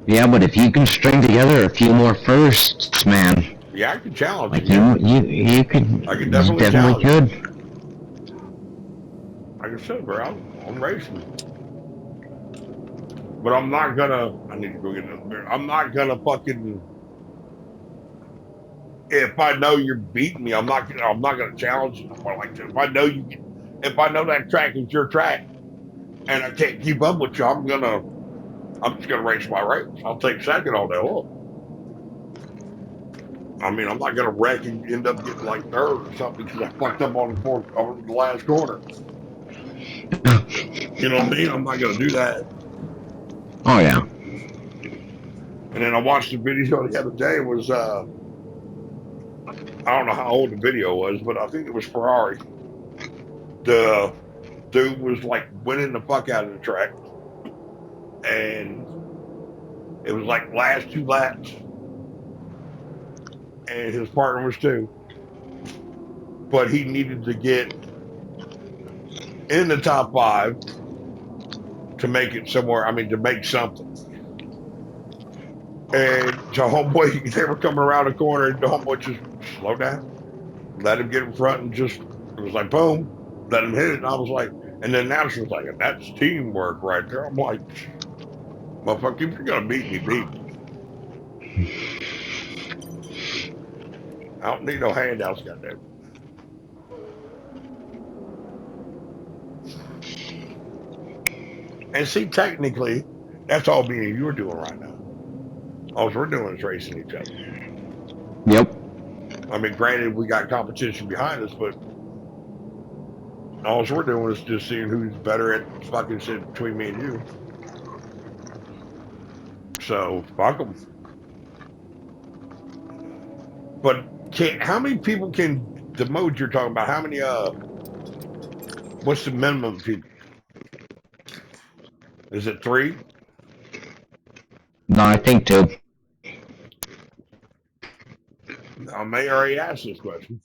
Yeah, but if you can string together a few more firsts, man, Yeah, I can challenge like you. you could, I can you definitely definitely challenge you. could. Like I said, bro, I'm racing. But I'm not gonna. I need to go get another beer. I'm not gonna fucking. If I know you're beating me, I'm not. I'm not gonna challenge you no more like that. If I know you, if I know that track is your track, and I can't keep up with you, I'm gonna. I'm just gonna race my race. I'll take second all day long. I mean, I'm not gonna wreck and end up getting like third or something because I fucked up on the fourth, on the last corner. You know what I mean? I'm not gonna do that. Oh yeah. And then I watched the video the other day. Was I don't know how old the video was, but I think it was Ferrari. The dude was like winning the fuck out of the track, and it was like last two laps, and his partner was too. But he needed to get in the top five to make it somewhere. I mean, to make something. And so homeboy, they were coming around the corner, and the homeboy just slow down, let him get in front, and just it was like boom, let him hit it. And I was like, and then now she was like, that's teamwork right there. I'm like, motherfucker, if you're gonna beat me, beat me. I don't need no handouts, goddamn. And see, technically, that's all me and you are doing right now. All we're doing is racing each other. Yep. I mean, granted, we got competition behind us, but all we're doing is just seeing who's better at fucking shit between me and you. So fuck them. But how many people can the mode you're talking about? How many? What's the minimum people? Is it three? No, I think too. I may already ask this question,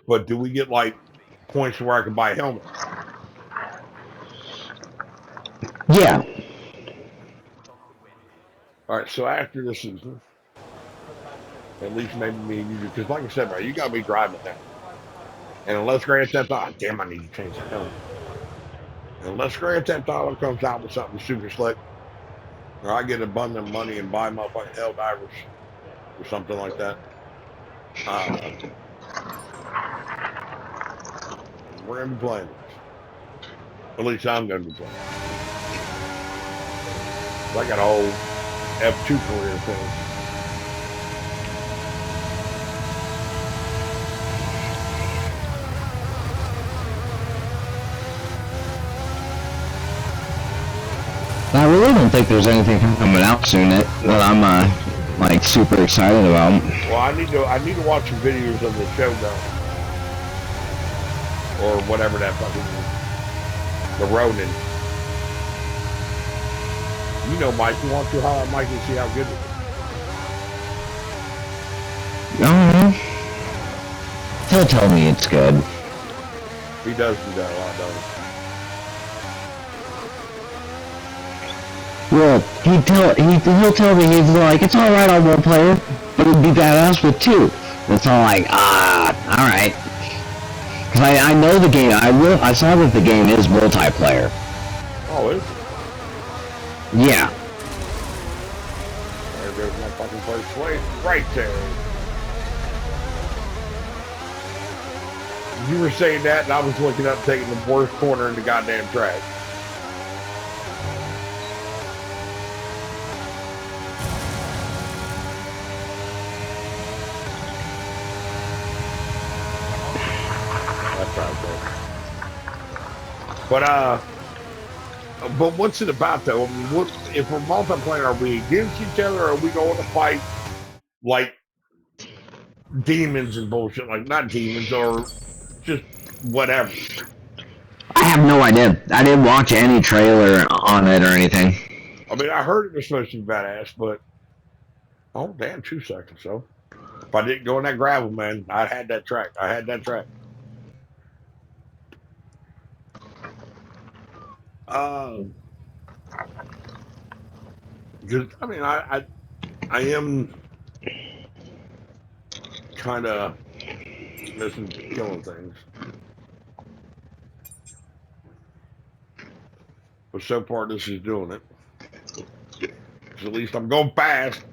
but do we get like points where I can buy a helmet? Yeah. All right. So after the season, at least maybe me and you do, because like I said, bro, you got me driving now. And unless Grand Theft Auto, damn, I need to change the helmet. And unless Grand Theft Auto comes out with something super slick, or I get abundant money and buy my fucking Hell Divers or something like that, uh, we're gonna be playing this. At least I'm gonna be playing. I got a whole F2 career finished. I really don't think there's anything coming out soon that I'm like super excited about. Well, I need to watch some videos of the Shogun or whatever that fucking the Ronin. You know, Mike. You want to holler at Mike and see how good it is. Oh, he'll tell me it's good. He does do that a lot, don't he? Well, he'll tell me he's like it's all right on one player, but it'd be badass with two. It's all like all right. Cause I know the game. I saw that the game is multiplayer. Oh, is it? Yeah. There goes my fucking first place right there. You were saying that, and I was looking up taking the worst corner in the goddamn track. That's right there. But what's it about though? I mean, what if we're multiplayer? Are we against each other? Or are we going to fight like demons and bullshit? Like not demons or just whatever. I have no idea. I didn't watch any trailer on it or anything. I mean, I heard it was supposed to be badass, but oh damn, 2 seconds. So if I didn't go in that gravel, man, I had that track. I had that track. Um, Because I mean, I am kind of missing killing things, but so far this is doing it. Because at least I'm going fast.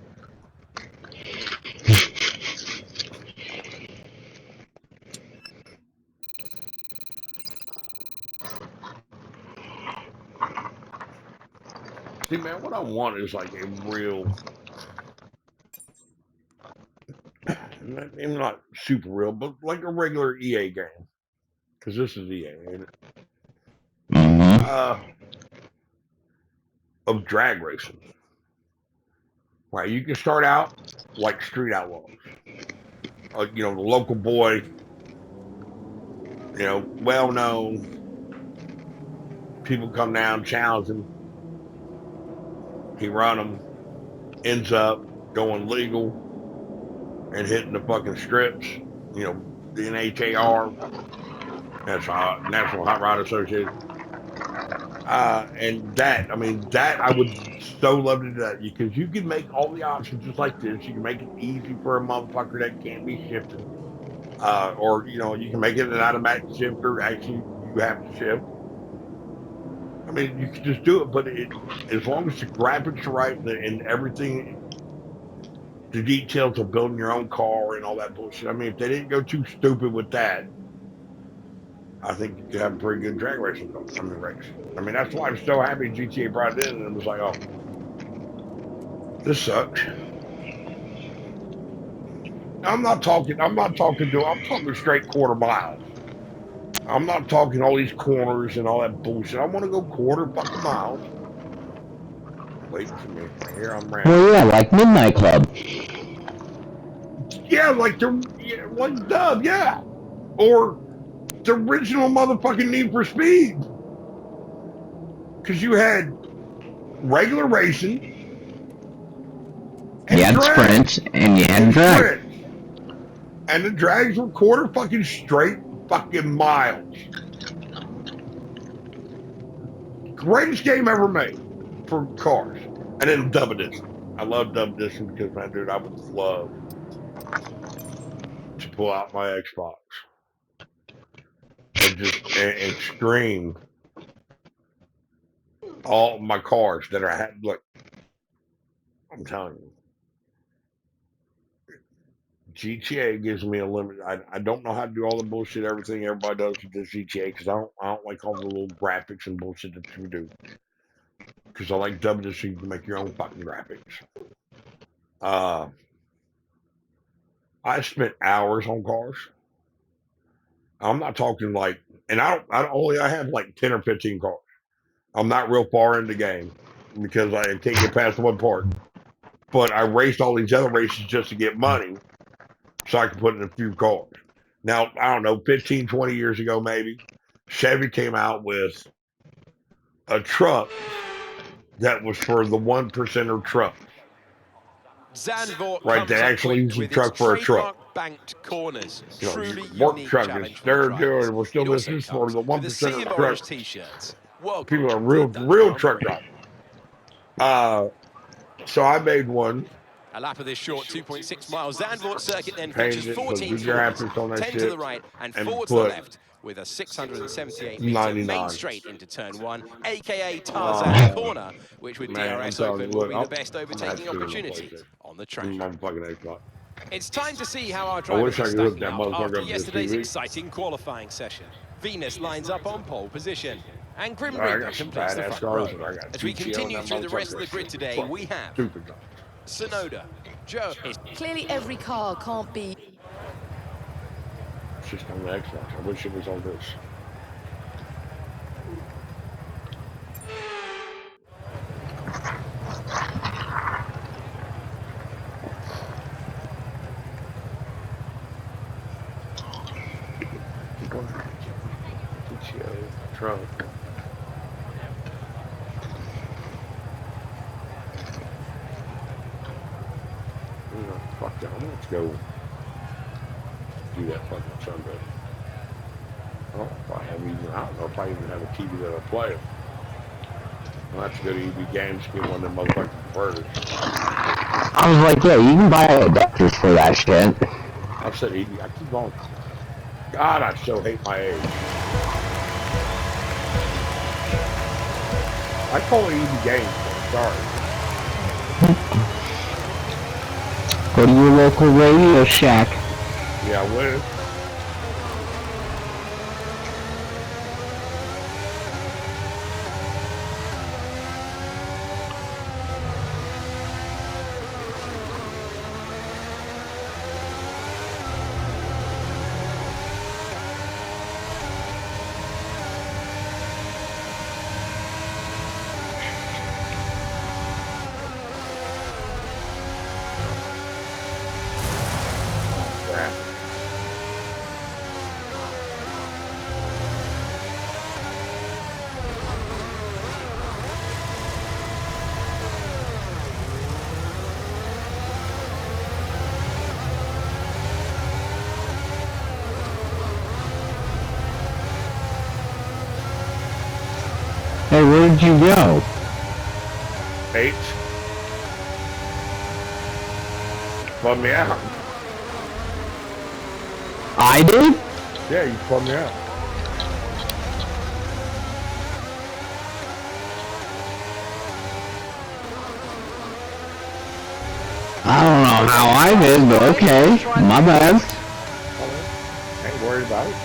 See, man, what I want is like a real, maybe not super real, but like a regular EA game. Because this is EA, ain't it? Mm-hmm. Of drag racing. Right, you can start out like Street Outlaws. You know, the local boy, you know, well known. People come down, challenge him. He run them, ends up going legal and hitting the fucking strips. You know, the NHRA, that's National Hot Rod Association. And that, I mean, that I would so love to do that because you can make all the options just like this. You can make it easy for a motherfucker that can't be shifting. Or, you know, you can make it an automatic shifter. Actually, you have to shift. I mean, you can just do it, but as long as the graphics are right and everything, the details of building your own car and all that bullshit. I mean, if they didn't go too stupid with that, I think you could have a pretty good drag racing. I mean, race. I mean, that's why I'm so happy GTA brought it in, and it was like, oh, this sucks. I'm talking straight quarter miles. I'm not talking all these corners and all that bullshit. I want to go quarter fucking miles. Waiting for me. I hear I'm rambling. Well, yeah, like Midnight Club. Yeah, like Dub, yeah. Or the original motherfucking Need for Speed. Because you had regular racing. You had sprints and you had drag. And the drags were quarter fucking straight fucking miles. Greatest game ever made for cars. And then Double Edition. I love Double Edition because, man, dude, I would love to pull out my Xbox and just and scream all my cars that I had. Look, I'm telling you, GTA gives me a limit. I don't know how to do all the bullshit, everything everybody does with this GTA because I don't like all the little graphics and bullshit that you do. Because I like Double Edition, you can make your own fucking graphics. I spent hours on cars. I'm not talking like, and I have like 10 or 15 cars. I'm not real far in the game because I can't get past one part. But I raced all these other races just to get money so I could put in a few cars. Now, I don't know, 15, 20 years ago maybe, Chevy came out with a truck that was for the 1%er truck. Zandvoort right, they actually use the truck for a truck. Banked corners, you know, truly work unique truck challenge is for they're the doing. We're still drivers. this for the 1%er truck. Orange t-shirts. People are real truck drivers. So I made one. A lap of this short 2.6 mile Zandvoort circuit then Painted features it, put 14 graphics on that 10 shit, to the right and 4 to the left with a 678-meter main straight into turn 1, aka Tarzan Corner, which with DRS open will be the best overtaking opportunity on the track. It's time to see how our drivers are stacking up after yesterday's exciting qualifying session. Venus lines up on pole position. And Grim Reaper completes the front row. As we continue through the rest of the grid today, we have Sonoda, Joe. Clearly every car can't be... It's just on the Xbox. I wish it was on this. Truck. Fuck that. Let's go do that fucking Sunday. I don't know if I even have a TV that I play. Well, that's good. EB Games get one of them motherfucking converters. I was like, yeah, you can buy adapters for that shit. I said EB. I keep going. God, I so hate my age. I call it EB Games. Sorry. Go to your local Radio Shack. Yeah, I would. Hey, where did you go? 8. Plug me out. I did? Yeah, you plug me out. I don't know how I did, but okay. My bad. Ain't worried about it.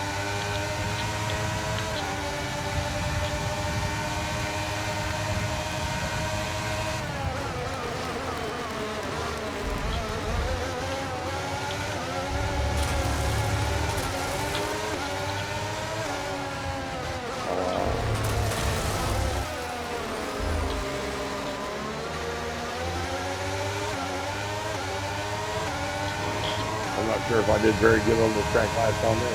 I'm not sure if I did very good on the track last time there.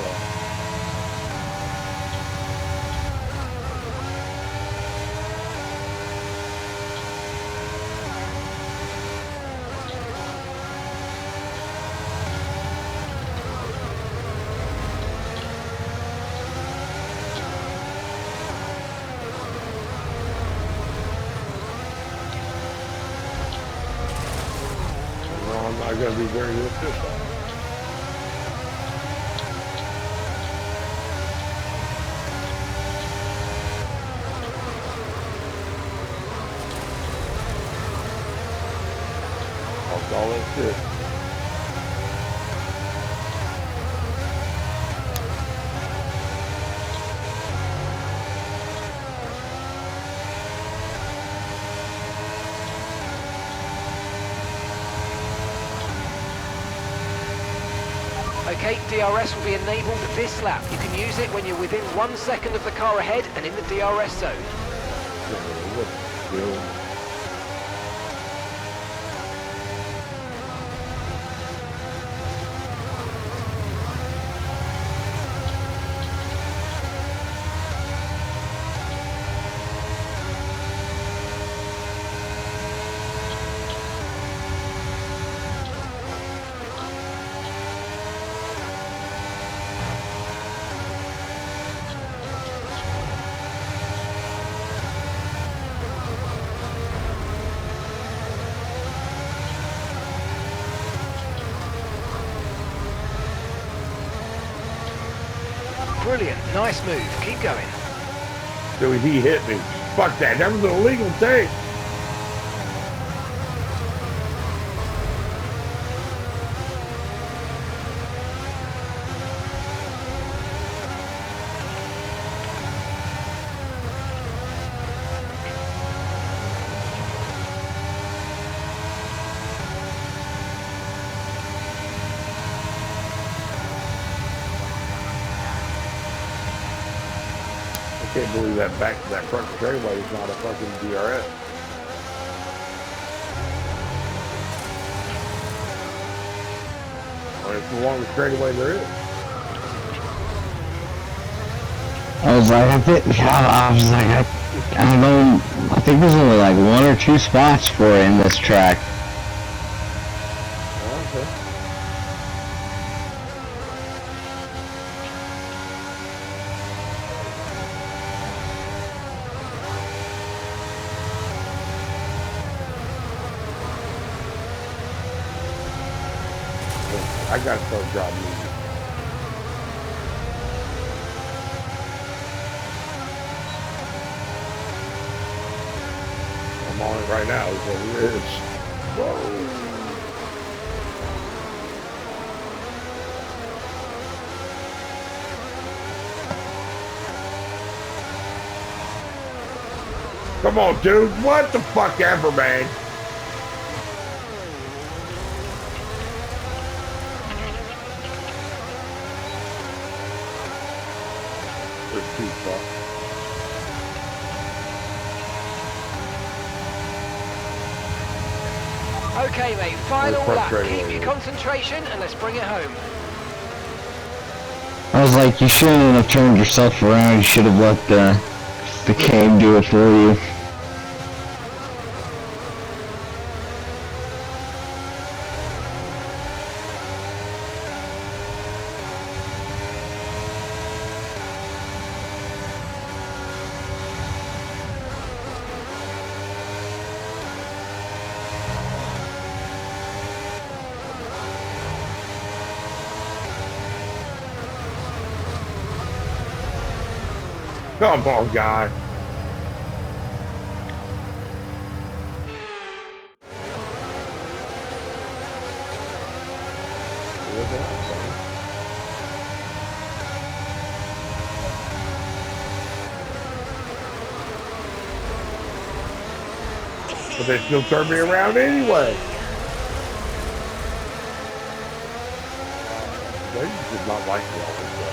Well, I'm not going to be very good at this time. That's all it's good. Okay, DRS will be enabled this lap. You can use it when you're within 1 second of the car ahead and in the DRS zone. Brilliant, nice move, keep going. So he hit me. Fuck that, that was an illegal take. I can't believe that back to that front straightaway is not a fucking DRS. Or it's the longest straightaway there is. I was like, I don't know, I think there's only like 1 or 2 spots for it in this track. Okay. I gotta start driving music. I'm on it right now, is what it is. Whoa. Come on, dude. What the fuck ever, man. There's too far. Okay, mate, final lap. Keep your concentration and let's bring it home. I was like, you shouldn't have turned yourself around. You should have let the game do it for you. Come on, guy. But they still turn me around anyway. They did not like me all this way.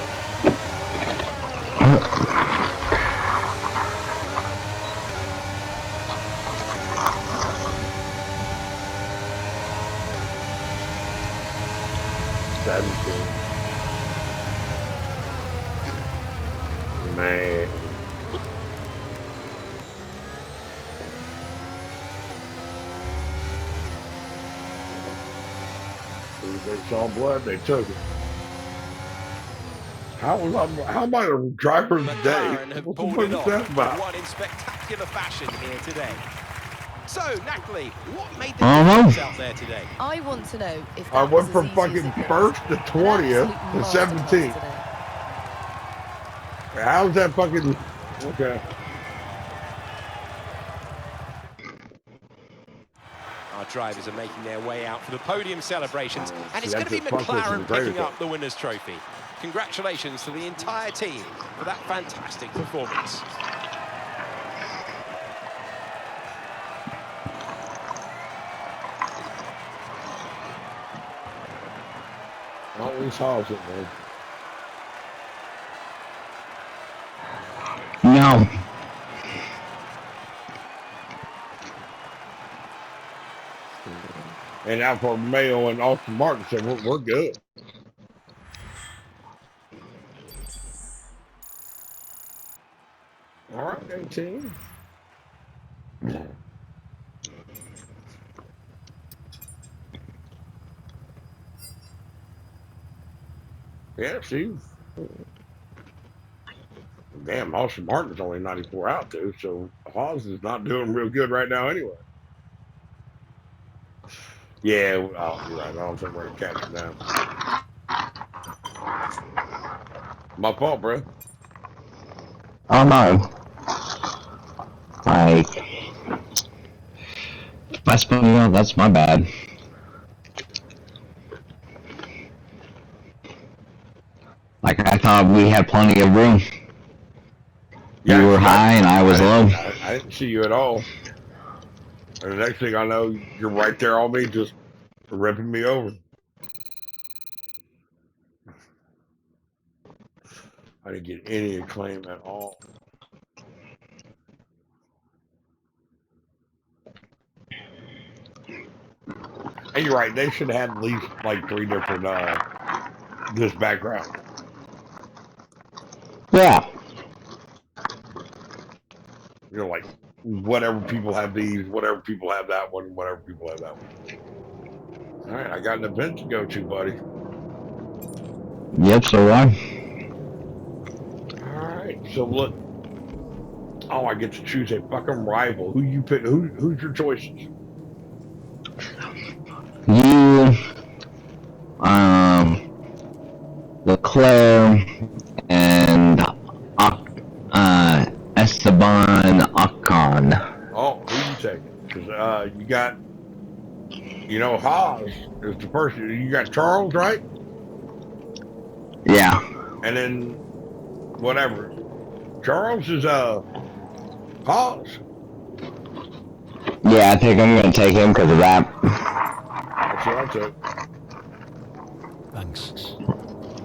Man. They saw blood, they took it. How am I a driver of the day? What the fuck is that about? One in spectacular fashion here today. So, Natalie, what made the difference out there today? I want to know if I went from fucking first to 20th to 17th. How's that fucking... Okay. Our drivers are making their way out for the podium celebrations, and it's going to be McLaren picking up the winner's trophy. Congratulations to the entire team for that fantastic performance. Always hauls it, man. No. And Alfa Romeo and Aston Martin said, we're good. All right, 18. Yeah, see. Damn, Aston Martin's only 94 out, too, so Haas is not doing real good right now anyway. Yeah, oh, you're right. I don't think we're going to catch him now. My fault, bro. Oh no. Like, if I spun it out, that's my bad. Like, I thought we had plenty of room. Yeah, you were high and I was low. I didn't see you at all. And the next thing I know, you're right there on me, just ripping me over. I didn't get any acclaim at all. And you're right, they should have at least like 3 different this background. Yeah. You know, like whatever people have these, whatever people have that one, whatever people have that one. All right, I got an event to go to, buddy. Yep, so I. All right, so look. Oh, I get to choose a fucking rival. Who you pick? Who's your choices? You, Leclerc and Esteban Ocon. Oh, who you taking? Because you got, Haas is the person. You got Charles, right? Yeah. And then whatever. Charles is Haas. Yeah, I think I'm gonna take him because of that. That's what I took. Thanks.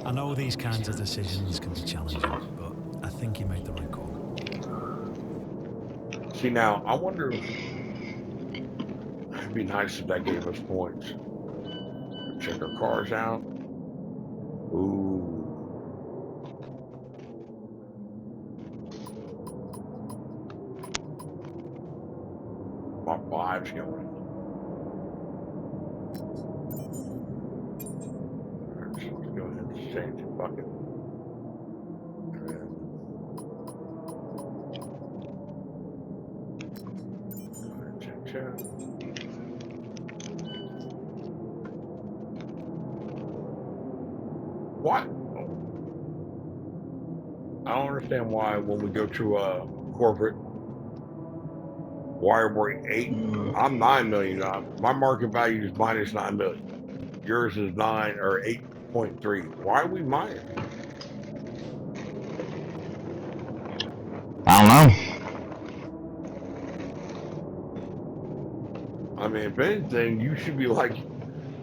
I know these kinds of decisions can be challenging, but I think you made the right call. See, now I wonder if it'd be nice if that gave us points. Check our cars out. Ooh. My vibe's going. Alright, so let's go ahead and change the bucket. Check. What? I don't understand why when we go to corporate, why are we 8? I'm 9 million. My market value is minus 9 million. Yours is 9 or 8.3. Why are we minus? I don't know. I mean, if anything, you should be like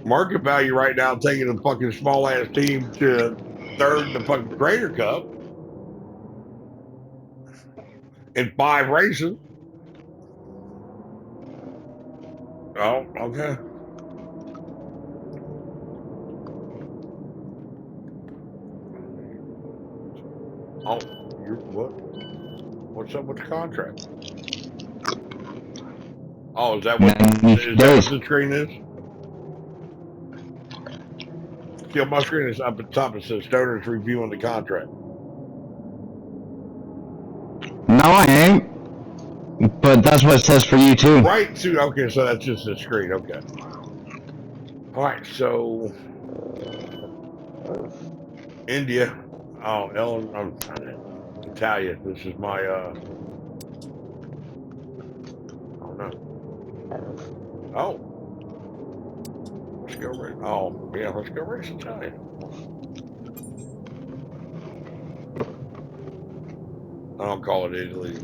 market value right now, taking a fucking small ass team to third in the fucking Crater Cup in 5 races. Oh, okay. Oh, what? What's up with the contract? Oh, is that what the screen is? See, on my screen is up at the top. It says Stoner's reviewing the contract. No, I ain't. But that's what it says for you too. Right. So, okay, so that's just the screen. Okay. All right. So India. Oh, Ellen. I'm Italia. This is my. Oh no. Oh. Let's go race. Oh yeah. Let's go race Italia. I don't call it Italy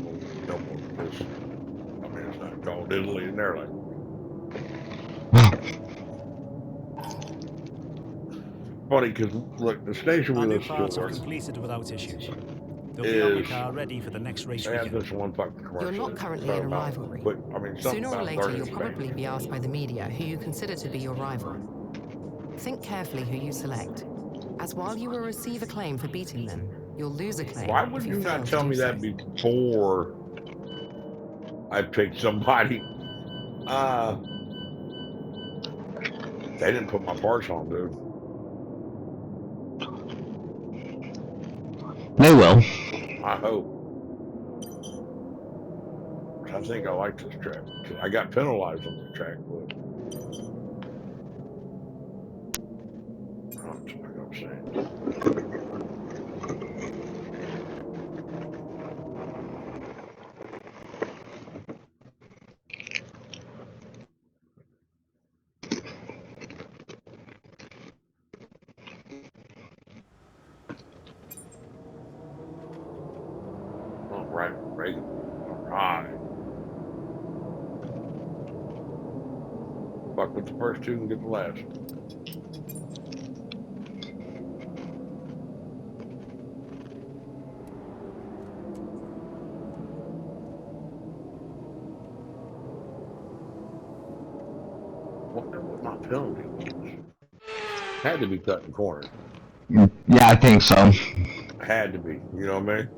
no more because I mean it's not called Italy in their language. Funny because look, the station we listen parts to are completed without issues. They'll is, be on the car ready for the next race weekend. This one fucking commercial. You're not currently in a rivalry. But, I mean, Sooner or later, you'll probably be asked by the media who you consider to be your rival. Think carefully who you select, as while you will receive a claim for beating them, you'll lose a claim. Why would you not tell me that before I picked somebody? They didn't put my parts on, dude. They will. I hope. I think I like this track. I got penalized on this track, but that's what I'm saying. All right, Reagan. All right. Fuck with the first two and get the last. What my penalty was? Had to be cutting corners. Yeah, I think so. Had to be. You know what I mean?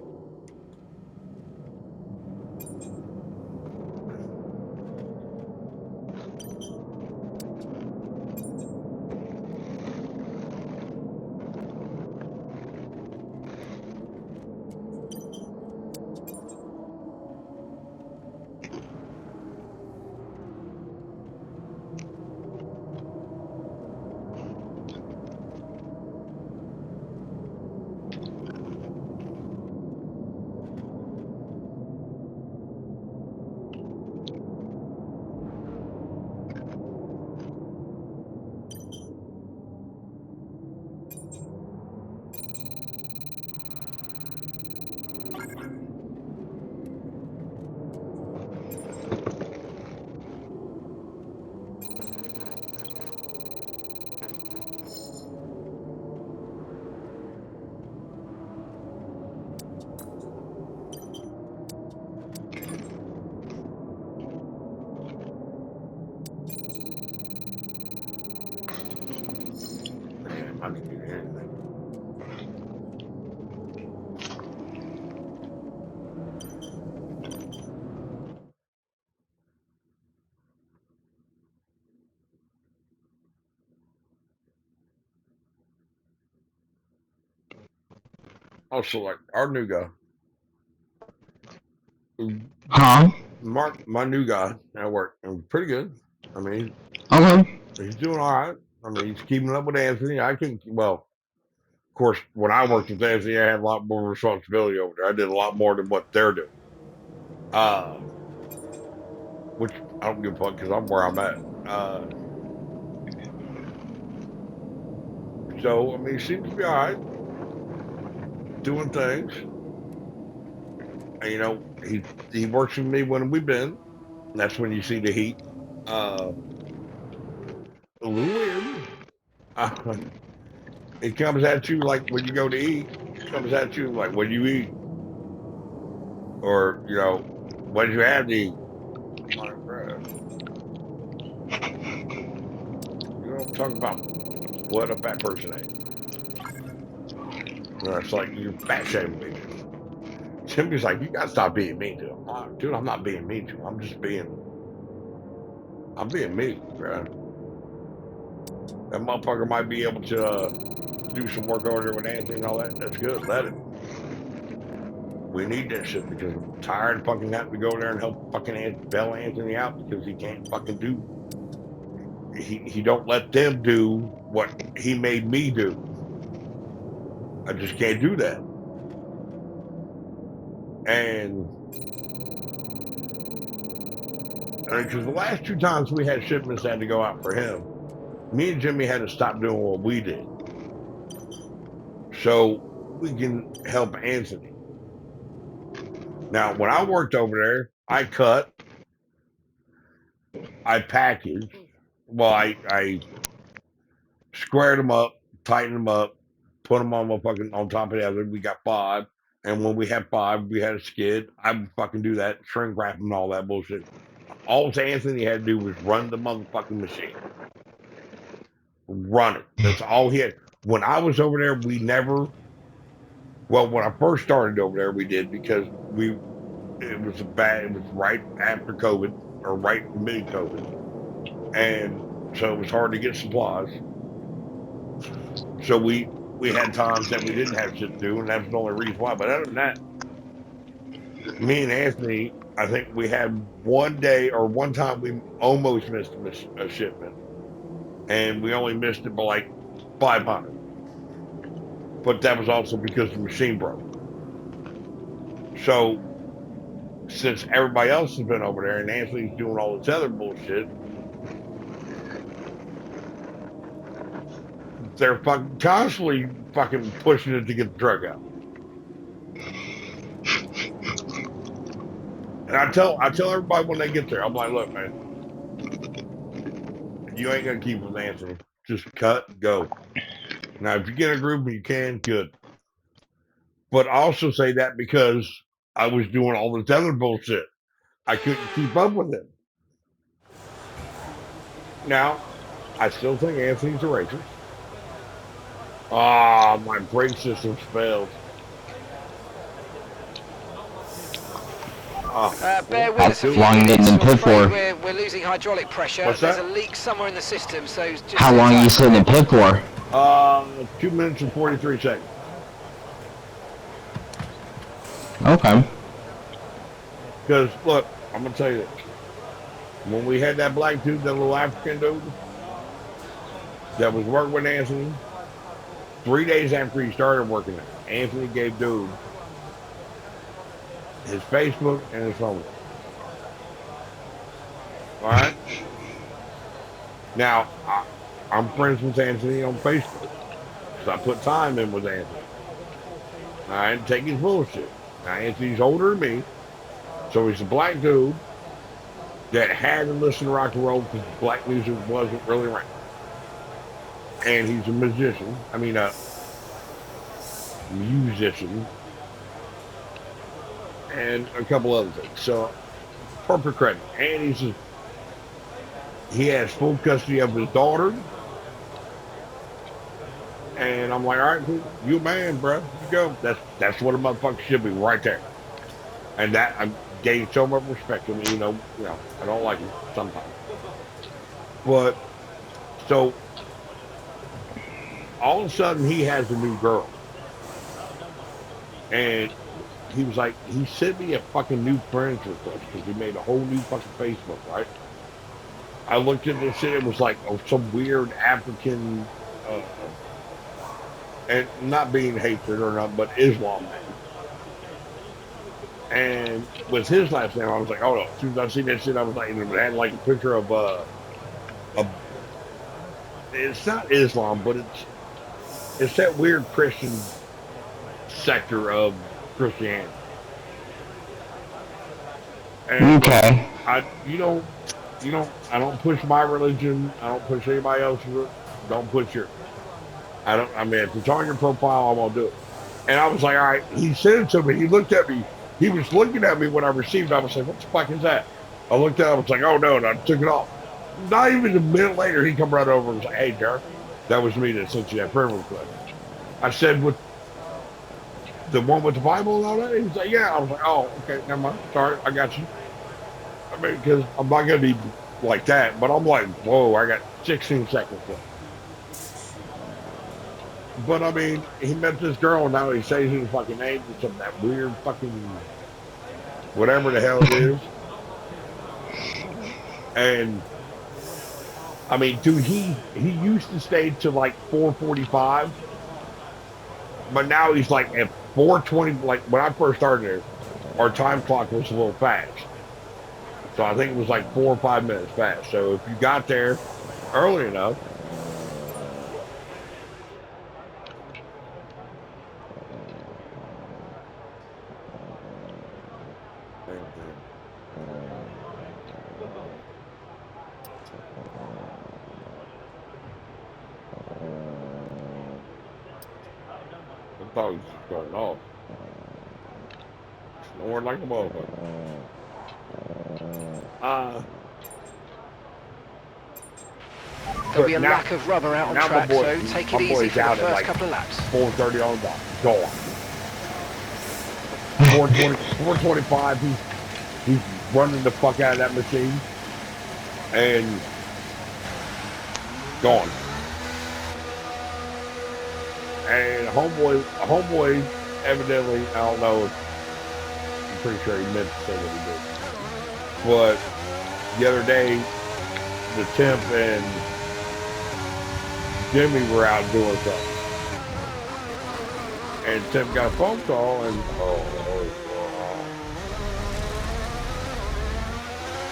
I can do anything. Also, like our new guy, Huh? Mark, my new guy at work, pretty good. I mean, Okay. he's doing all right. I mean, he's keeping up with Anthony. I can, well, of course, when I worked with Anthony, I had a lot more responsibility over there. I did a lot more than what they're doing. Which I don't give a fuck because I'm where I'm at. So I mean, he seems to be all right, doing things. And, you know, he works with me when we've been. That's when you see the heat. A little weird. It comes at you like when you go to eat. It comes at you like when you eat, or you know, what did you have to eat? My bread. You know, talk about what a fat person ate. You know, it's like you're fat shaming me. Timmy's like, you gotta stop being mean to him. Dude, I'm not being mean to him. I'm being me, bro. That motherfucker might be able to do some work over there with Anthony and all that. That's good. Let it. We need that shit because I'm tired of fucking having to go there and help fucking bail Anthony out because he can't fucking do. He don't let them do what he made me do. I just can't do that. And because the last 2 times we had shipments that had to go out for him, me and Jimmy had to stop doing what we did so we can help Anthony. Now, when I worked over there, I cut, I packaged, well, I squared them up, tightened them up, put them on top of the other. We got 5, and when we had 5, we had a skid. I would fucking do that, shrink wrap them and all that bullshit. All Anthony had to do was run the motherfucking machine. Run it. That's all he had. When I was over there, we never. Well, when I first started over there, we did because it was right after COVID or right mid COVID, and so it was hard to get supplies. So we had times that we didn't have shit to do, and that's the only reason why. But other than that, me and Anthony, I think we had one time we almost missed a shipment, and we only missed it by like 500. But that was also because the machine broke. So since everybody else has been over there and Anthony's doing all this other bullshit, they're constantly fucking pushing it to get the drug out. And I tell everybody when they get there, I'm like, look, man, you ain't gonna keep with Anthony. Just cut, go. Now, if you get a group and you can, good. But I also say that because I was doing all this other bullshit. I couldn't keep up with it. Now, I still think Anthony's a racist. My brake system's failed. Bear with us a few minutes. We're losing hydraulic pressure. What's that? There's a leak somewhere in the system, so just How long are you sitting in pit for? 2 minutes and 43 seconds. Okay. Because, look, I'm going to tell you this. When we had that black dude, that little African dude, that was working with Anthony, 3 days after he started working there, Anthony gave dude his Facebook and his phone. All right? Now, I'm friends with Anthony on Facebook because I put time in with Anthony. I didn't take his bullshit. Now, Anthony's older than me, so he's a black dude that had to listen to rock and roll because black music wasn't really around. And he's a musician. I mean, a musician. And a couple other things. So, corporate credit. And he has full custody of his daughter And I'm like, all right, cool. You a man, bro. You go. That's what a motherfucker should be right there. And that I gained so much respect to me, you know, I don't like it sometimes. But so all of a sudden he has a new girl. And he was like, he sent me a fucking new friends request because he made a whole new fucking Facebook, right? I looked at this shit, it was like some weird African, and not being hatred or not, but Islam man. And with his last name, I was like, oh no. As soon as I seen that shit, I was like, it had like a picture of, it's not Islam, but it's that weird Christian sector of Christianity. And Okay. I don't push my religion. I don't push anybody else's. Don't push yours. I mean, if it's on your profile, I'm gonna do it. And I was like, all right. He sent it to me. He looked at me. He was looking at me when I received it. I was like, what the fuck is that? I looked at it. I was like, oh no, and I took it off. Not even a minute later, he come right over and was like, hey, Derek, that was me that sent you that prayer request. I said, with the one with the Bible and all that? He was like, yeah. I was like, oh, okay, never mind. Sorry, I got you. I mean, because I'm not going to be like that, but I'm like, whoa, I got 16 seconds left. But I mean, he met this girl, and now he says his fucking name to some that weird fucking whatever the hell it is. And I mean, dude, he used to stay to like 4:45, but now he's like at 4:20. Like when I first started there, our time clock was a little fast, so I think it was like 4 or 5 minutes fast. So if you got there early enough. I thought he was just going off. Snoring like a motherfucker. There'll be a lack of rubber out on track, so take it easy for the first couple of laps. 4:30 on the dot. Gone. 4:25, he's running the fuck out of that machine. And gone. And a homeboy, evidently, I don't know, I'm pretty sure he meant to say what he did. But the other day, the temp and Jimmy were out doing something. And Tim got a phone call and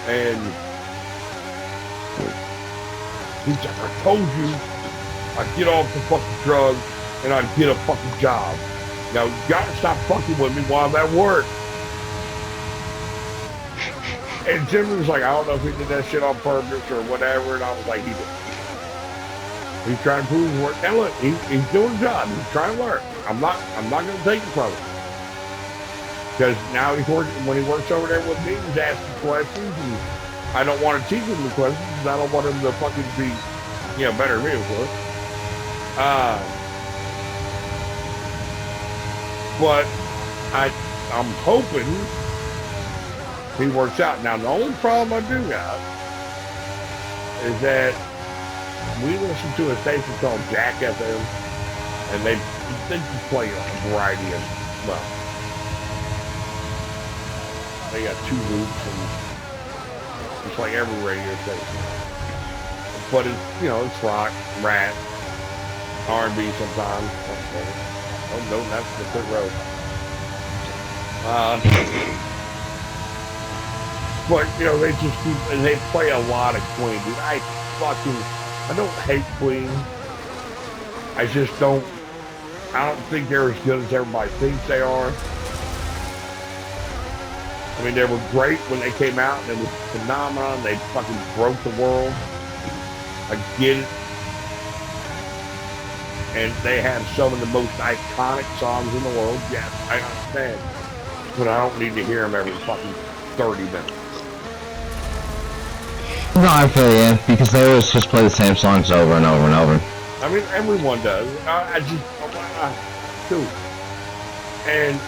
and he's like, I told you I'd get off the fucking drugs and I'd get a fucking job. Now you gotta stop fucking with me while I'm at work. And Jimmy was like, I don't know if he did that shit on purpose or whatever, and I was like, he did. He's trying to prove his work. And look, he's doing a job. He's trying to learn. I'm not going to take it from him. Because now when he works over there with me, he's asking questions, and I don't want to teach him the questions because I don't want him to fucking be, better than me, of course. But I'm hoping he works out. Now, the only problem I do got is that we listen to a station called Jack FM, and they just play a variety of, well, they got 2 loops, and it's like every radio station. But it's, it's rock, rap, R&B sometimes. Oh, no, that's the Pit Road. But, they just they play a lot of Queen, dude. I don't hate Queen. I don't think they're as good as everybody thinks they are. I mean, they were great when they came out, and it was a phenomenon. They fucking broke the world. I get it. And they have some of the most iconic songs in the world. Yes, I understand. But I don't need to hear them every fucking 30 minutes. No, I feel you, because they always just play the same songs over and over and over. I mean, everyone does. I just, too. And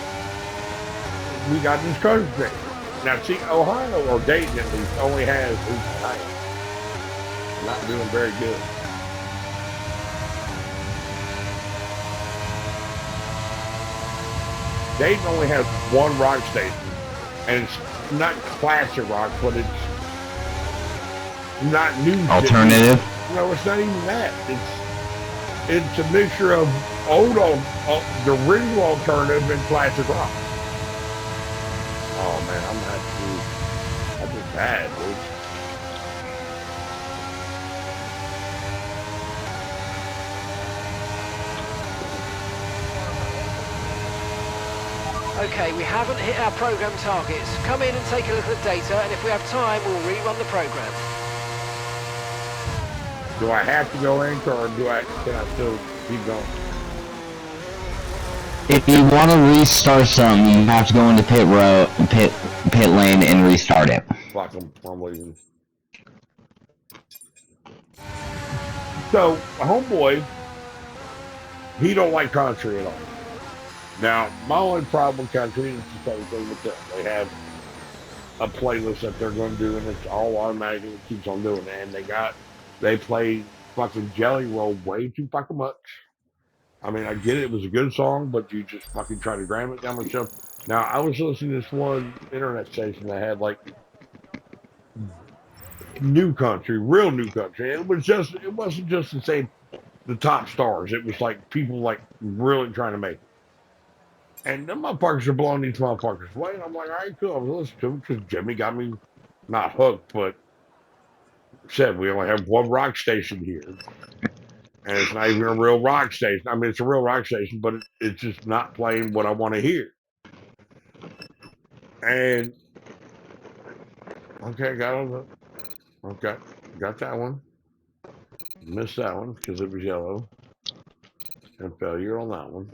we got this country thing. Now, see, Ohio, or Dayton at least, only has who's tonight. Not doing very good. Dayton only has one rock station, and it's not classic rock, but it's not new. Alternative? No, it's not even that. It's a mixture of the original alternative and classic rock. Oh man, that's just bad, dude. Okay, we haven't hit our program targets. Come in and take a look at the data, and if we have time, we'll rerun the program. Do I have to go in, or can I still keep going? If you want to restart something, you have to go into pit lane and restart it. Fuck them, I'm leaving. So, homeboy, he don't like country at all. Now, my only problem with country is the same thing with them. They have a playlist that they're going to do, and it's all automatic, and it keeps on doing it. And they play fucking Jelly Roll way too fucking much. I mean, I get it was a good song, but you just fucking try to ram it down my shelf. Now, I was listening to this one internet station that had like new country, real new country. It wasn't just to say the top stars. It was like people like really trying to make it. And them motherfuckers are blowing these motherfuckers away. And I'm like, all right, cool. I was listening to them because Jimmy got me not hooked, but said we only have one rock station here. And it's not even a real rock station. I mean, it's a real rock station, but it's just not playing what I want to hear. And, okay, got that one. Missed that one because it was yellow. And failure on that one.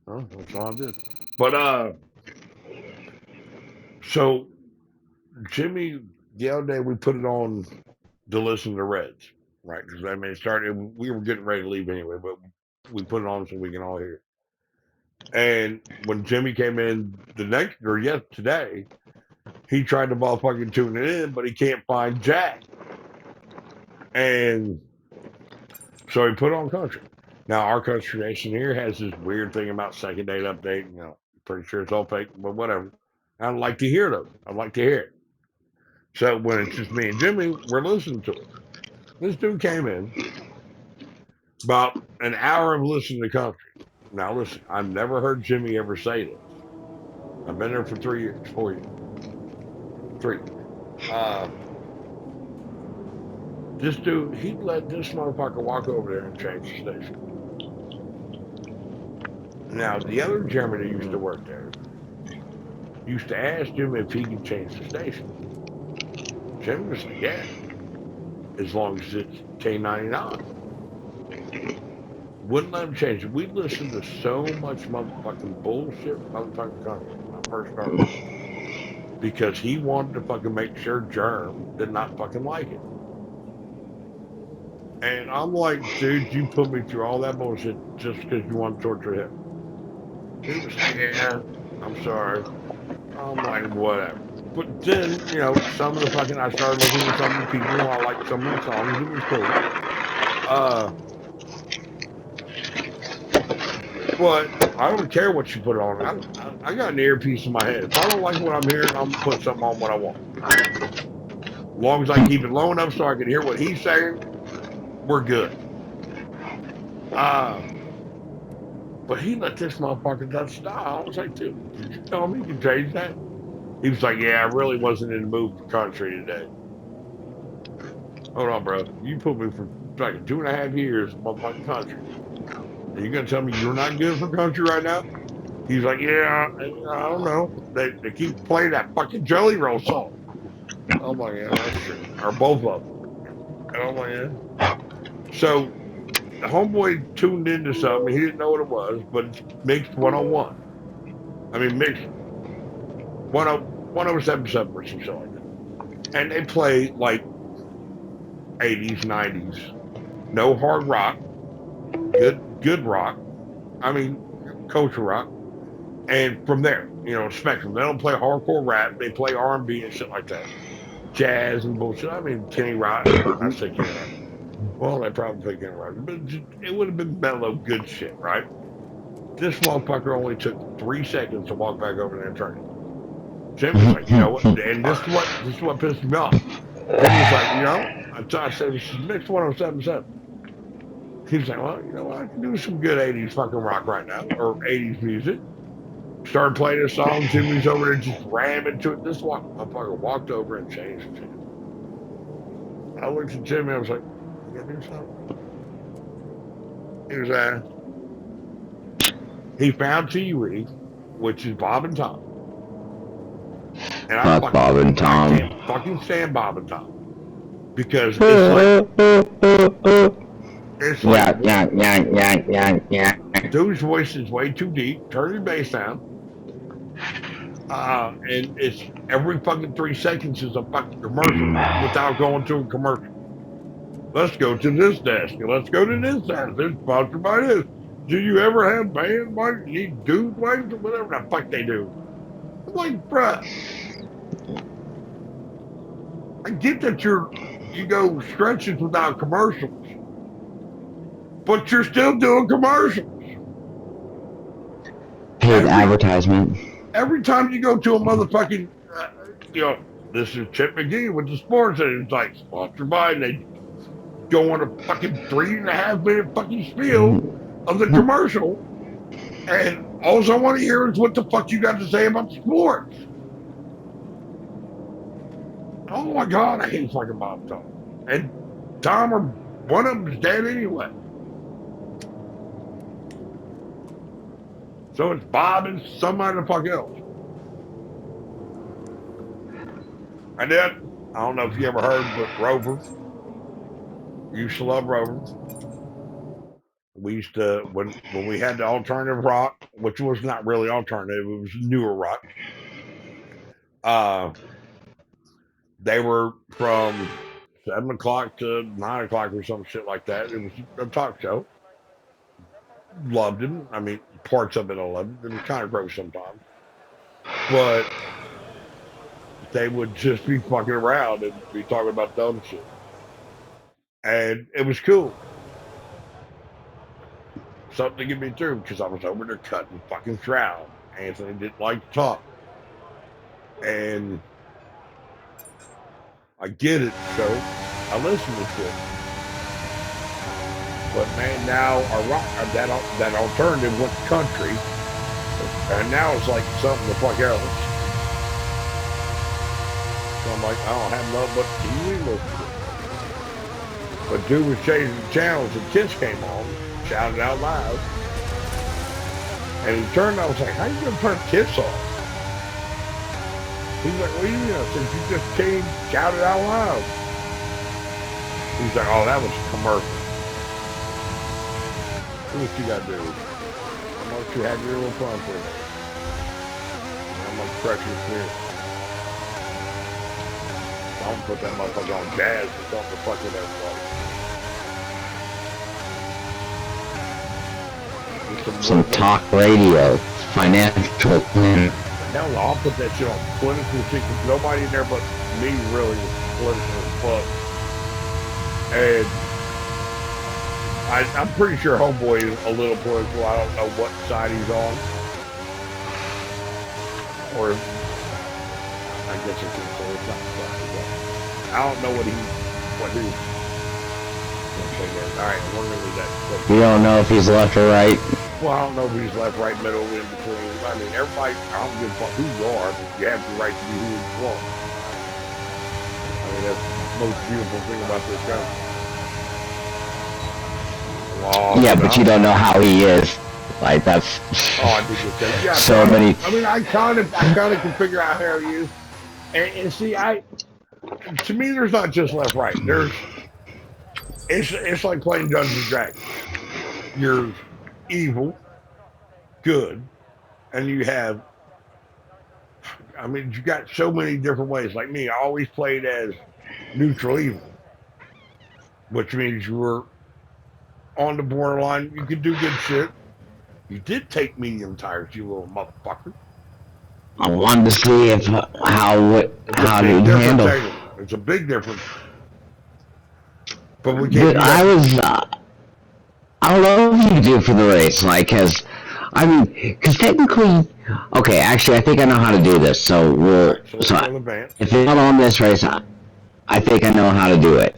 Oh, that's all I did. But, so Jimmy, the other day we put it on to listen to Reds, right? Because I mean, we were getting ready to leave anyway, but we put it on so we can all hear it. And when Jimmy came in today, he tried to motherfucking tune it in, but he can't find Jack. And so he put on country. Now, our country nation here has this weird thing about second date update. You know, pretty sure it's all fake, but whatever. I'd like to hear those. I'd like to hear it. So when it's just me and Jimmy, we're listening to it. This dude came in, about an hour of listening to country. Now listen, I've never heard Jimmy ever say this. I've been there for 4 years. 3. This dude, he let this motherfucker walk over there and change the station. Now, the other Jeremy that used to work there used to ask Jimmy if he could change the station. Jimmy was like, yeah, as long as it's K99. Wouldn't let him change it. We listened to so much motherfucking bullshit motherfucking country when I first started. Because he wanted to fucking make sure Germ did not fucking like it. And I'm like, dude, you put me through all that bullshit just because you want to torture him. He was like, yeah, I'm sorry. I'm like, whatever. But then, you know, some of the fucking, I started looking at some of the people. I liked some of the songs. It was cool. But I don't care what you put on. I got an earpiece in my head. If I don't like what I'm hearing, I'm going to put something on what I want. As long as I keep it low enough so I can hear what he's saying, we're good. But he let this motherfucker touch style. I was like, dude, did you tell me you can change that? He was like, yeah, I really wasn't in the mood for country today. Hold on, bro. You put me for like 2.5 years motherfucking country. And you're going to tell me you're not good for country right now? He's like, yeah, I don't know. They keep playing that fucking Jelly Roll song. Oh my God, that's true. Or both of them. Oh my God. So, the homeboy tuned into something. He didn't know what it was, but it's mixed 101. I mean, mixed 1077 or some shit like that. And they play like 80s, 90s. No hard rock. Good rock. I mean, culture rock. And from there, spectrum. They don't play hardcore rap. They play R&B and shit like that. Jazz and bullshit. I mean, Kenny Rock. I say Kenny Rock. Well, they probably play Kenny Rock. But it would have been mellow, good shit, right? This motherfucker only took 3 seconds to walk back over there and turn it. Jim was like, you know what? And this is what pissed me off. Jim was like, I said, this is Mix 1077. He's like, well, you know what? I can do some good 80s fucking rock right now, or 80s music. Started playing a song. Jimmy's over there just ramming to it. This motherfucker walked over and changed it. I looked at Jimmy. I was like, you gotta do something? He found T-Reed, which is Bob and Tom. And Fuck Bob and Tom. I can't fucking stand Bob and Tom. Because it's like yeah. Dude's voice is way too deep. Turn your bass down. And it's every fucking 3 seconds is a fucking commercial without going to a commercial. Let's go to this desk. Let's go to this desk. It's sponsored by this. Do you ever have band money? Need dude wives or whatever the fuck they do? I'm like, bruh. I get that you go stretches without commercials, but you're still doing commercials. Paid advertisement. Every time you go to a motherfucking, this is Chip McGee with the sports, and it's like sponsored by, and they go on a fucking 3.5 minute fucking spiel of the commercial, and all I want to hear is what the fuck you got to say about sports. Oh my God, I hate fucking Bob Tom. And Tom, or one of them is dead anyway. So it's Bob and somebody the fuck else. And then, I don't know if you ever heard, but Rover. Used to love Rover. We used to, when we had the alternative rock, which was not really alternative, it was newer rock. They were from 7 o'clock to 9 o'clock or some shit like that. It was a talk show. Loved him. I mean, parts of it I loved. It was kind of gross sometimes. But they would just be fucking around and be talking about dumb shit. And it was cool. Something to get me through because I was over there cutting fucking shroud. Anthony didn't like to talk. And I get it, so I listen to shit. But man, now our rock, that alternative went country, and now it's like something the fuck else. So I'm like, I don't have nothing but TV listen to. But dude was changing the channels and Kiss came on, shouted out loud, and he turned. I was like, how you gonna turn Kiss off? He's like, well, since you just came, shouted out loud. He's like, oh, that was a commercial. Do what you gotta do. I'm gonna let you have your little fun for it. I'm gonna crush your spirit. I'm gonna put that motherfucker on jazz or something to fuck with everybody. Some talk radio, financial plan. Hell, I'll put that shit on political shit because nobody in there but me really was political as fuck. And I'm pretty sure Homeboy is a little political. I don't know what side he's on. Or I guess it's not side. I don't know what his. All right, we're gonna leave that. You don't know if he's left or right. Well, I don't know if he's left, right, middle, in between. I mean, everybody, I don't give a fuck who you are, but you have the right to be who you want. I mean, that's the most beautiful thing about this country. Yeah, but you don't know how he is. Like, that's... Oh, I think it's yeah, so many... I mean, I kind of can figure out how he is. And see, to me, there's not just left, right. It's like playing Dungeons and Dragons. You're evil, good, and you have, I mean, you got so many different ways. Like me, I always played as neutral evil. which means you were on the borderline. You could do good shit. You did take medium tires, you little motherfucker. I wanted to see if how it handle. It's a big difference. But I don't know if you can do it for the race, like, because technically, okay, actually, I think I know how to do this. So if it's not on this race, I think I know how to do it.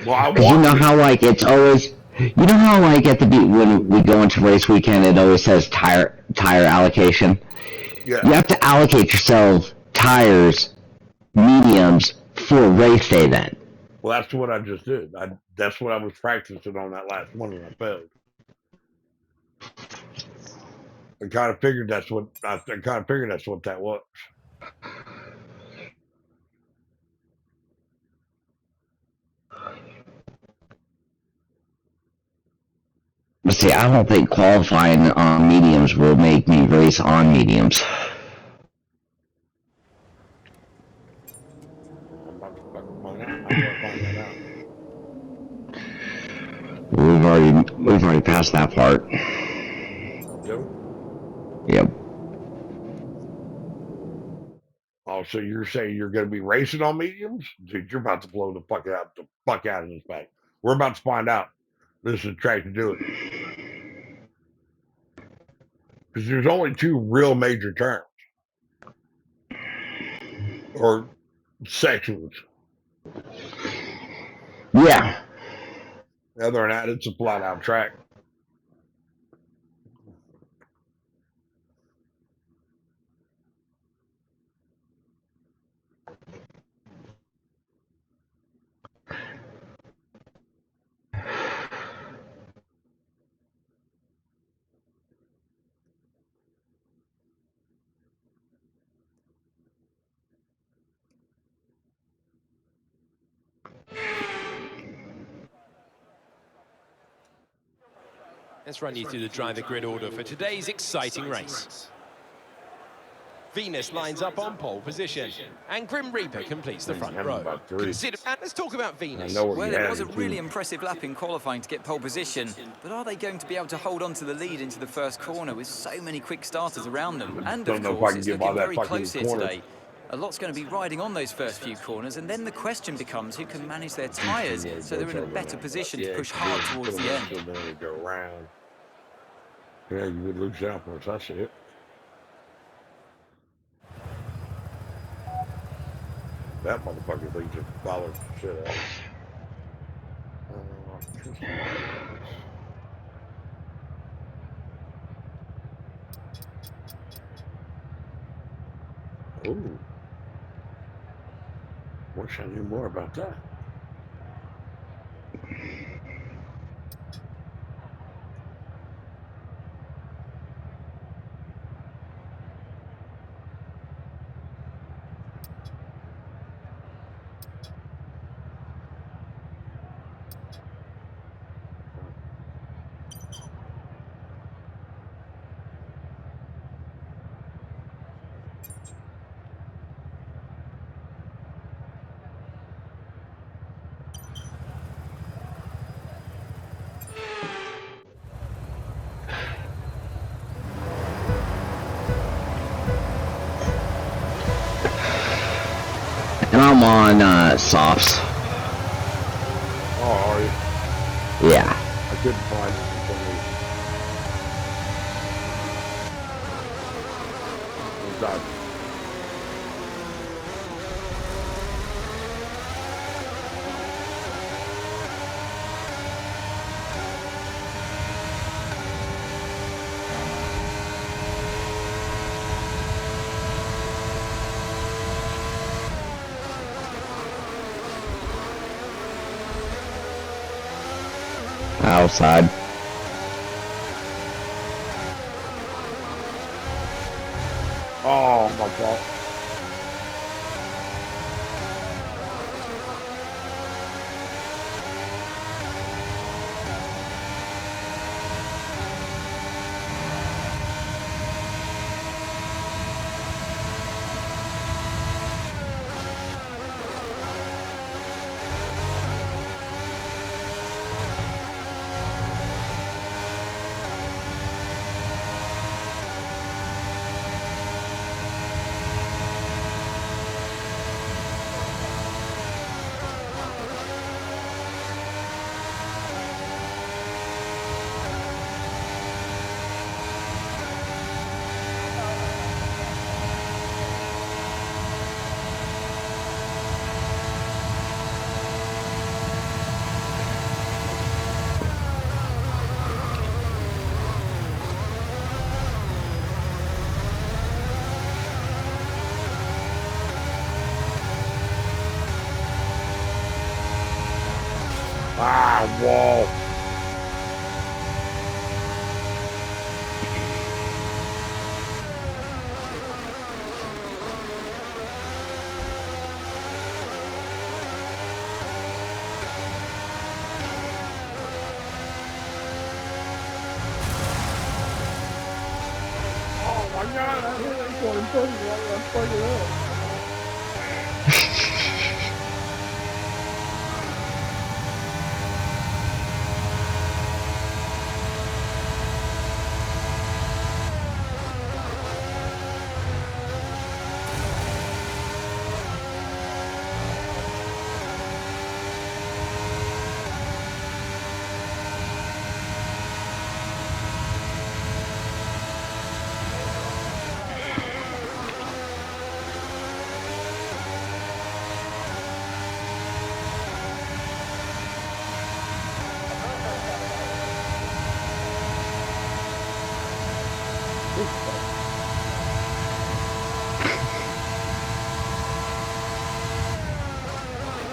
Well, because you know how like it's always, you know how like at the when we go into race weekend, it always says tire allocation. Yeah. You have to allocate yourself tires, mediums for race day then. Well, that's what I just did. That's what I was practicing on that last one, and I failed. I kind of figured that's what that was. But see, I don't think qualifying on mediums will make me race on mediums. I'm about to fucking find that out. We've already passed that part. Yep. Oh, so you're saying you're going to be racing on mediums? Dude, you're about to blow the fuck out of this bag. We're about to find out. This is the track to do it. Because there's only 2 real major turns. Or sections. Yeah. Other than that, it's a flat out track. Let's run you through the driver grid order for today's exciting race. Venus lines up on pole position, and Grim Reaper completes the front row. And let's talk about Venus. Well, it was a really impressive lap in qualifying to get pole position, but are they going to be able to hold on to the lead into the first corner with so many quick starters around them? And of course, it's looking very close here today. A lot's going to be riding on those first few corners, and then the question becomes who can manage their tyres so they're in a better position to push hard towards the end. Go around. Yeah, you would lose out once I see it. That motherfucker thinks it bothers the shit out. Ooh. Wish I knew more about that. And I'm on softs. Oh, are you? Yeah. I couldn't find it for some reason. It's not. Outside. Oh, my fault. Ah, wall. Oh my God, I hit that corner. I'm fucking up.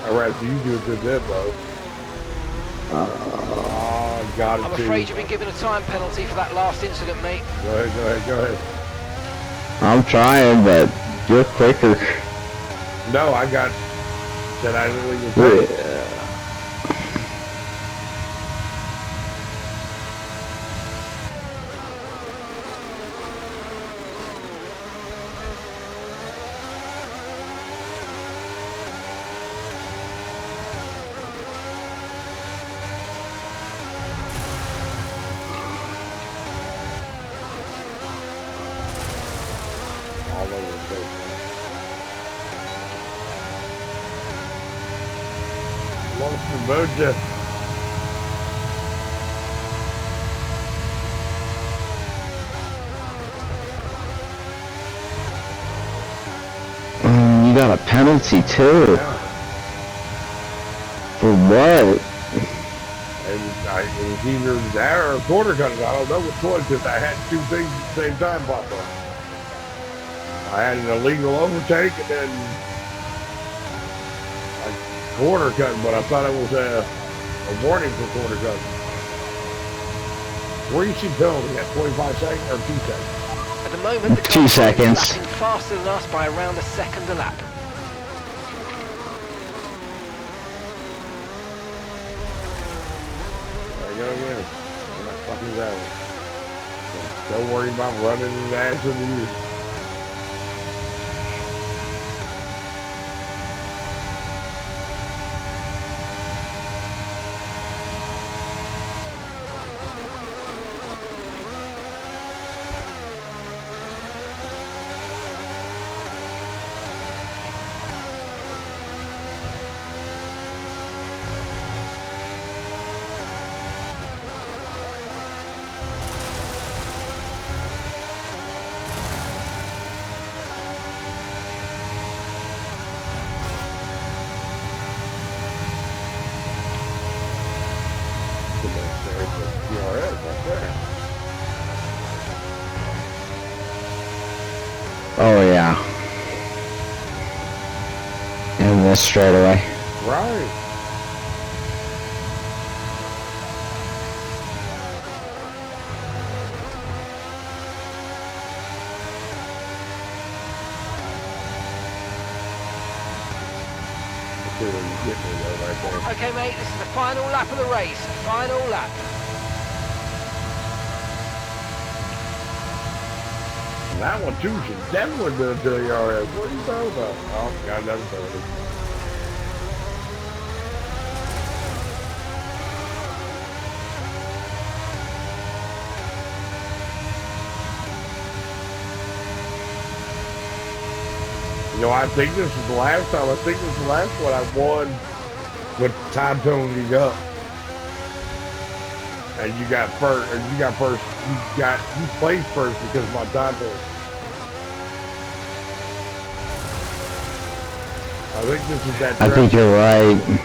All right, so you do a good bit, bro. Oh, got it. I'm afraid you've been given a time penalty for that last incident, mate. Go ahead. I'm trying, but you're quicker. No, I got said I didn't leave the all over the place. Lost the mojo. You got a penalty too. Yeah. For what? And it was either that or a quarter cutting. I don't know which one because I had two things at the same time pop up. I had an illegal overtake and then a quarter cutting, but I thought it was a warning for quarter cutting. Where you see penalty at 25 seconds or 2 seconds? At the moment, the 2 car seconds. is lapping faster than us by around a second a lap. There you go again. I'm not fucking driving. Don't worry about running in the ass of the youth. Oh yeah. And this straight away. Right. Okay, mate, this is the final lap of the race. Final lap. That one too should definitely be a DRS. What are you talking about? Oh, God, that's funny. You know, I think this is the last time. I think this is the last one I won with time penalty up. And you got first, you placed first because of my time penalty. I think this is that. I think you're right. And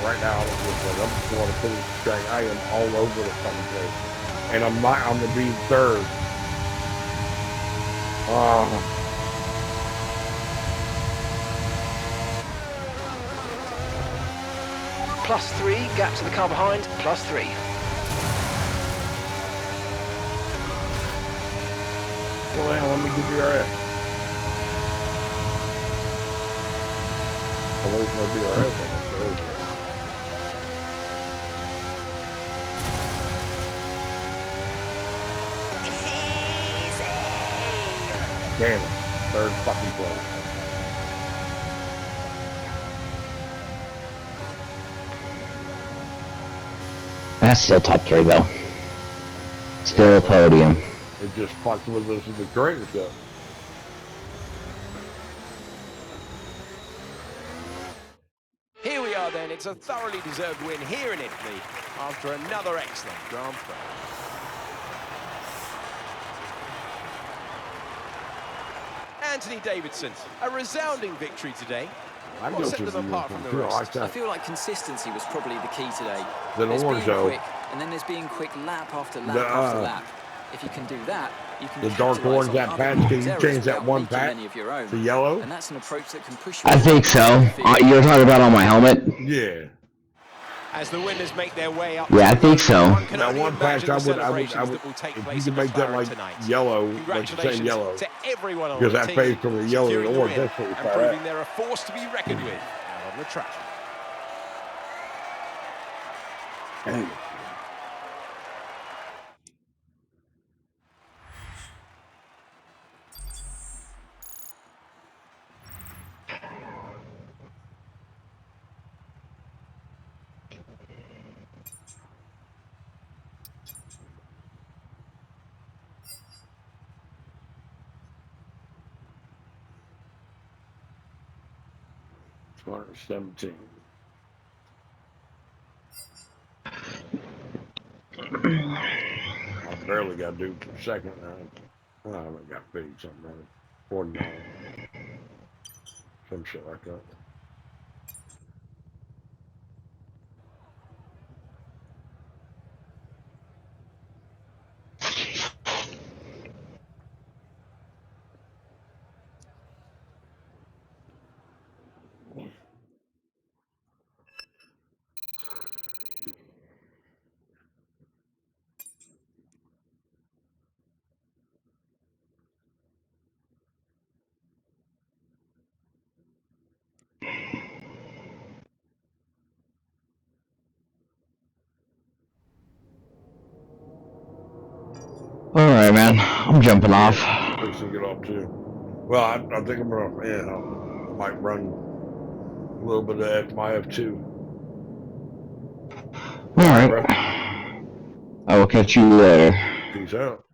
right now, I'm just going to finish the track. I am all over the fucking place, and I'm going to be third. +3, gap to the car behind, +3. Well, let me give you our ass. I won't do our ass on this. Damn it. Third fucking place. That's still top 3 though. Still a podium. It just fucked with us in the training stuff. Here we are then, it's a thoroughly deserved win here in Italy after another excellent Grand Prix. Anthony Davidson, a resounding victory today. What set them apart from the rest? I feel like consistency was probably the key today. Then There's being Orzo. quick, and then there's being quick lap after lap after lap. If you can do that, you can The dark orange, that patch, can you change that one patch to yellow? And that's an approach that can push you. I think so. You're talking about on my helmet? Yeah. As the winners make their way up. Yeah, I think so. That one patch, I would, if you could make that like yellow, like you say yellow, to everyone on because the that team, fades from the yellow to the orange, that's pretty and far proving out. they're a force to be reckoned with out on the track. Smart 17. I barely got due for second round. I haven't got paid something like 49. Some shit like that. Alright, man. I'm jumping off. Fixing to get off too. Well, I think I'm gonna, I might run a little bit of my F2. Alright. I will catch you later. Peace out.